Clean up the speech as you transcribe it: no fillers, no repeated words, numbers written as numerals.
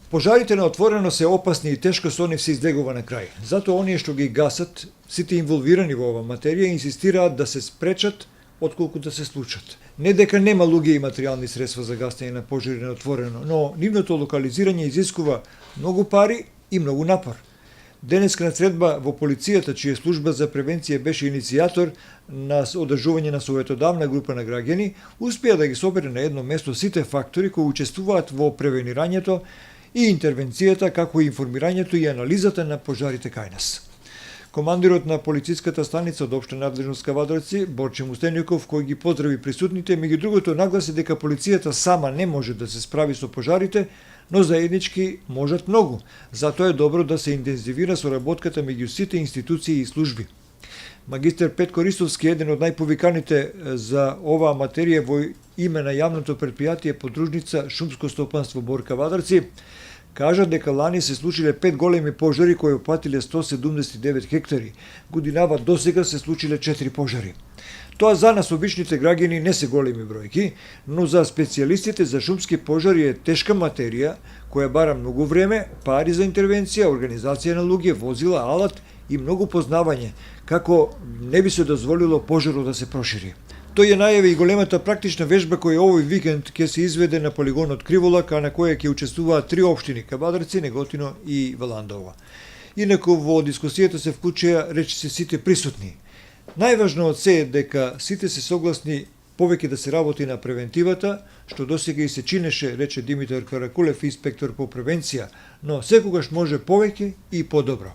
Пожарите на отворено се опасни и тешко со нив се излегува на крај. Затоа оние што ги гасат, сите инволвирани во ова материја, инсистираат да се спречат отколку да се случат. Не дека нема луѓе и материјални средства за гасење на пожари на отворено, но нивното локализирање изискува многу пари и многу напор. Денеска на средба во полицијата, чија служба за превенција беше иницијатор на одржување на советодавна група на граѓани, успеа да ги собере на едно место сите фактори кои учествуваат во превенирањето и интервенцијата, како и информирањето и анализата на пожарите кај нас. Командирот на полициската станица од општа надлежност Кавадарци, Борче Мустеников, кој ги поздрави присутните, меѓу другото нагласи дека полицијата сама не може да се справи со пожарите, но заеднички можат многу. Затоа е добро да се интензивира соработката меѓу сите институции и служби. Магистер Петко Ристовски, еден од најповиканите за оваа материја во име на јавното предпријатие подружница Шумско стопанство Бор Кавадарци, кажа дека лани се случиле 5 големи пожари кои опатиле 179 хектари. Годинава досега се случиле 4 пожари. Тоа за нас обичните граѓани не се големи бројки, но за специјалистите за шумски пожари е тешка материја која бара многу време, пари за интервенција, организација на луѓе, возила, алат и многу познавање, како не би се дозволило пожарот да се прошири. Тој ја најави и големата практична вежба која овој викенд ќе се изведе на полигонот Криволак, а на која ќе учествуваат 3 општини – Кавадарци, Неготино и Валандово. Инаку во дискусијата се вклучија речиси сите присутни. Најважно од се е дека сите се согласни повеќе да се работи на превентивата, што досега и се чинеше, рече Димитар Каракулев, инспектор по превенција, но секогаш може повеќе и подобро.